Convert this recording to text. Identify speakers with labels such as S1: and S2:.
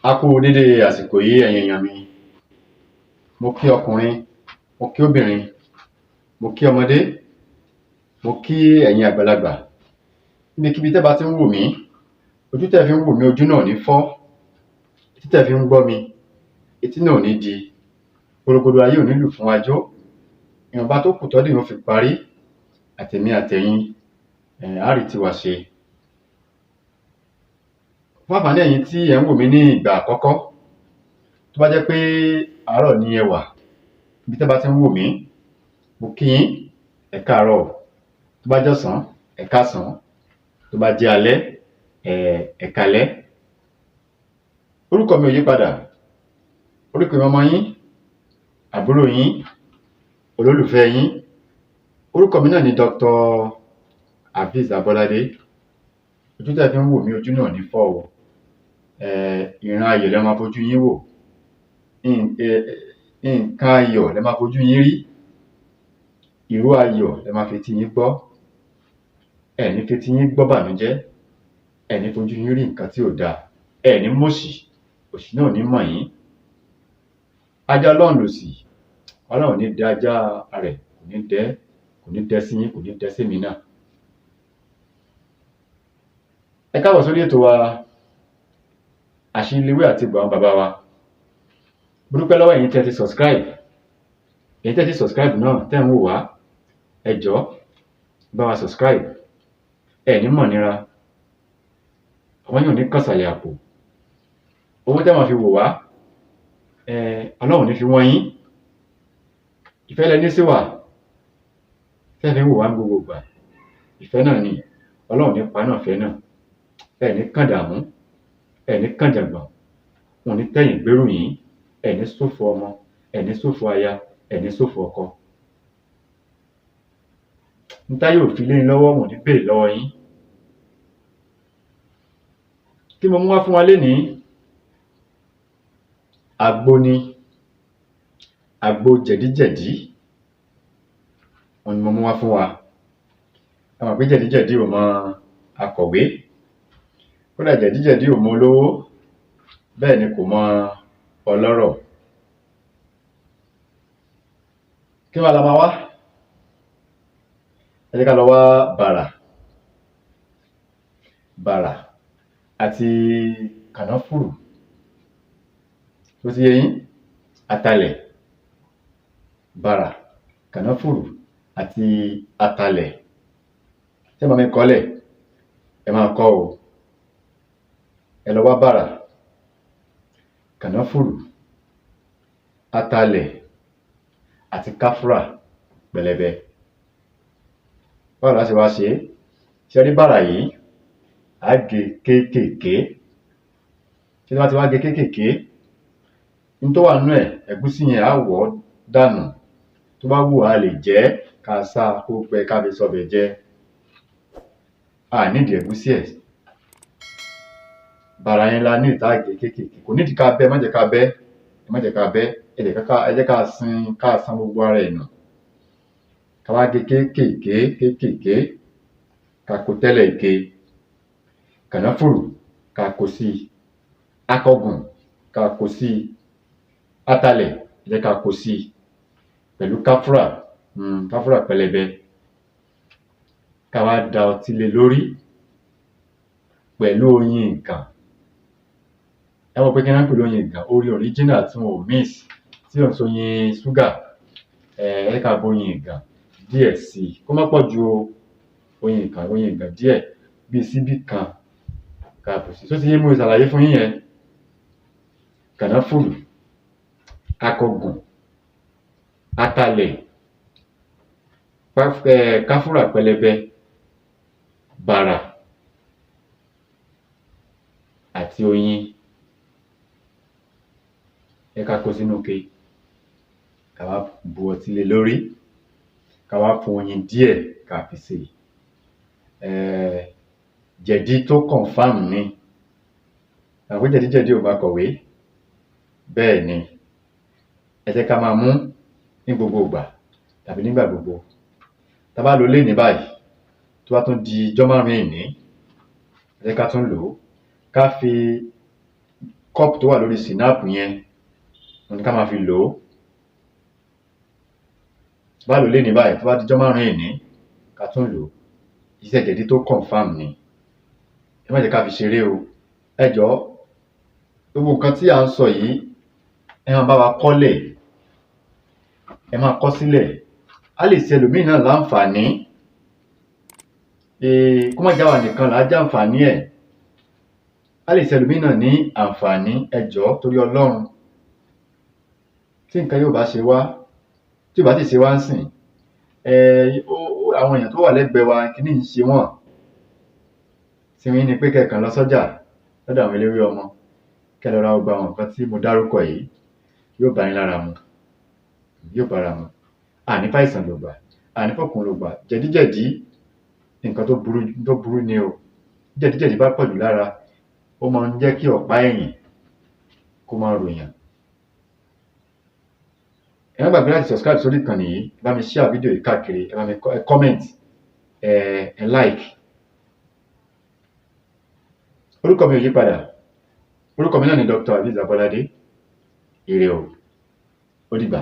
S1: A kú dédé àsìkò yìí ẹ̀yin èèyàn mi. Mo kí ọkùnrin, mo kí obìnrin, mo kí ọmọdé, mo kí ẹ̀yin àgbàlagbà. Níbikíbi tẹ́ bá ti ń wò mí, ojú tẹ́ fi ń wò mí ojú náà ò ní fọ́. Etí tẹ́ fi ń gbọ́ mi, etí náà ò ní di. Gbogbo ayé ò ní lù fún ajó. Ìwọ̀nba tó kù tọ́dún yóò fi parí. Àtèmi àtẹ̀yin á rí tiwa ṣe. Fún àǹfààní ẹ̀yin tí ẹ̀ ń wò mí ní ìgbà àkọ́kọ́, tó bá jẹ́ pé àárọ̀ ni ẹ wà ibi tẹ́ bá ti ń wò mí, mo kí yín ẹ káàárọ̀. Tó bá jọ̀sán ẹ káàsán, tó bá jẹ́ alẹ́ ẹ káalẹ́. Orúkọ mi ò yí padà. Orúkọ mi ọmọ yín, àbúrò yín, olólùfẹ́ yín. Orúkọ mi náà ni Dr. Aviz Abolade. Ojú tẹ́ fi ń wò mí ojú náà ní fọ́ o. Ìran ayọ̀ lẹ máa fojú yín wò. Nǹkan ayọ̀ lẹ máa fojú yín rí. Ìró ayọ̀ lẹ máa fetí yín gbọ́. Ẹ ní fetí yín gbọ́ bànújẹ́. Ẹ ní fojú yín rí nǹkan tí ò dáa. Ẹ ní mọ̀ṣì, òṣì náà ò ní mọ̀ yín. Ajá Ọlọ́run lòṣì, Ọlọ́run ní dẹ ajá rẹ̀, kò ní dẹ sí yín, kò ní dẹ sí mi náà. Ẹ káàbọ̀ sórí ètò wa Àṣírí Ewé àti Egbò àwọn bàbá wa. Mo dúpẹ́ lọ́wọ́ ẹ̀yin tẹ́ ti subscribe. Ẹ̀yin tẹ́ ti subscribe náà tẹ́ ń wò wá, ẹ jọ̀ọ́ bá wa subscribe. Ẹ ní mọ̀ nira, ọwọ́ yín ò ní kànsàlẹ̀ àpò. Owó tẹ́ máa fi wò wá, Ọlọ́run ní fi wọ́n yín. Ìfẹ́ lẹ ní sí wa tẹ́ fi ń wò wá ní gbogbo ìgbà. Ìfẹ́ náà ni, Ọlọ́run ní pa náà fẹ́ náà. Ẹ ní kàn dààmú, ẹ ní kàn jàngbọ̀n, wọn ní tẹ̀yìn gbérù yín. Ẹ ní ṣòfò ọmọ, ẹ ní ṣòfò aya, ẹ ní ṣòfò ọkọ. Níta yóò fi lé yín lọ́wọ́, wọn ní béèrè lọ́wọ́ yín. Kí mo mú wá fún wa lénìí? Àgbo ni, àgbo jẹ̀díjẹ̀dí. Wọ́n ní mo mú wá fún wa. Ẹ mọ̀ pé jẹ̀díjẹ̀dí ò mọ akọ̀wé. Kódà jẹ̀díjẹ̀dí ò mọ olówó, bẹ́ẹ̀ ni kò mọ ọlọ́rọ̀. Kí wá la máa wá? Ẹ jẹ́ ká lọ wá bàrà àti kànáfùrù. Tó ti yé yín? Atalẹ̀, bàrà, kànáfùrù àti atalẹ̀. Ṣé màá mi kọ́lẹ̀? Ẹ máa kọ́ o. Ẹ lọ wá bàrà, kànáfùrù, atalẹ̀ àti káfúrà pẹlẹbẹ. Báwo la ṣe wá ṣe? Ṣé rí bàrà yìí? Á gé kéékèèké. Ṣé tí wọ́n ti wá gé kéékèèké? Ní tó wà nínú ẹ̀, ẹ̀gúsí yẹn á wọ̀ ọ́ dànù. Tó bá wù á lè jẹ ká sá kó gbẹ ká fi sọbẹ̀ jẹ. A nídìí ẹ̀gúsí ẹ̀. Bàrà yẹn la ní ìta gé kéékèèké. Kò nídìí ká bẹ́, má jẹ́ ká bẹ́, má jẹ́ ká bẹ́. Ẹ jẹ́ ká san gbogbo ara ẹ̀ nù. Ká wá gé kéékèèké, ká kó tẹ́lẹ̀ ike. Kànáfùrù ká kó sí i. Akọgùn ká kó sí i. Atalẹ̀ ẹ jẹ́ ká kó sí i. Pẹ̀lú káfúrà pẹlẹbẹ. Ká wá da ọtí lé lórí pẹ̀lú oyin ìgàn. Ẹ mọ̀ pé kí wọ́n pè lóyin ìgàn, oyin original tí wọn ò mix, tí ò ń ṣoyin ṣúgà. Ẹ jẹ́ ká bó oyin ìgàn díẹ̀ sí i. Kó má pọ̀ ju oyin ìgàn díẹ̀ bí síbí kan ká bù sí i. Tó ti yé mo ṣàlàyé fún yín yẹn. Kànáfùrù, akọgùn, atalẹ̀, káfúrà pẹlẹbẹ, bàrà àti oyin. Ẹ ká kó sínú ike. Ká wá bu ọtí lé lórí. Ká wá fún oyin díẹ̀ ká fi sè. Jẹ̀dí tó confam ni. Àwọn jẹ̀díjẹ̀dí ò máa kọ̀wé. Bẹ́ẹ̀ ni. Ẹ jẹ́ ká máa mú ní gbogbo ìgbà tàbí nígbà gbogbo. Tá bá lò lénìí báyìí, tó bá tún di ijọ́ márùn-ún èní, ẹ jẹ́ ká tún lò ó. Ká fi cup tó wà lórí snap yẹn òun ni ká máa fi lò ó. Bá lò lénìí báyìí tó bá dijọ́ márùn-ún èní ká tún lò ó. Iṣẹ́ jẹ̀dí tó confam ni. Ẹ má jẹ́ ká fi ṣeré o. Ẹ jọ̀ọ́ gbogbo nǹkan tí à ń sọ yìí ẹ máa bá wa kọ́lẹ̀, ẹ máa kọ sílẹ̀. Á lè ṣe ẹlòmíì náà láǹfààní. Kó má jẹ́ àwa nìkan là á jàǹfààní ẹ̀. Á lè ṣe ẹlòmíì náà ní àǹfààní. Ẹ jọ̀ọ́ torí Ọlọ́run. Tí nǹkan yóò bá ṣe wá, tí ò bá sì ṣe wá ńsìn, àwọn èèyàn tó wà lẹ́gbẹ̀ẹ́ wa kiní yìí ń ṣe wọ́n. Tiyín ni pé kẹ́ kàn lọ sọ́jà lọ́dọ̀ àwọn eléwé ọmọ, kẹ́ lọ ra gbogbo àwọn nǹkan tí mo dárúkọ yìí. Yóò bá yín lára mu, yóò bára mu. Àní fàìsàn lògbà, àní fọ̀kùn lògbà. Jẹ̀díjẹ̀dí nǹkan tó burú ni o. Jẹ̀díjẹ̀dí bá pọ̀jù lára, ó máa ń jẹ́ kí ọ̀pá ẹ̀yìn kó máa ròyàn. Ẹ má gbàgbé láti subscribe sórí ìkànnì yìí. Ẹ bá mi share fídíò yìí káàkiri, ẹ bá mi comment, ẹ like. Orúkọ mi ò yí padà. Orúkọ mi náà ni Dr. Aviz Abolade. Ire o. Ó dìgbà.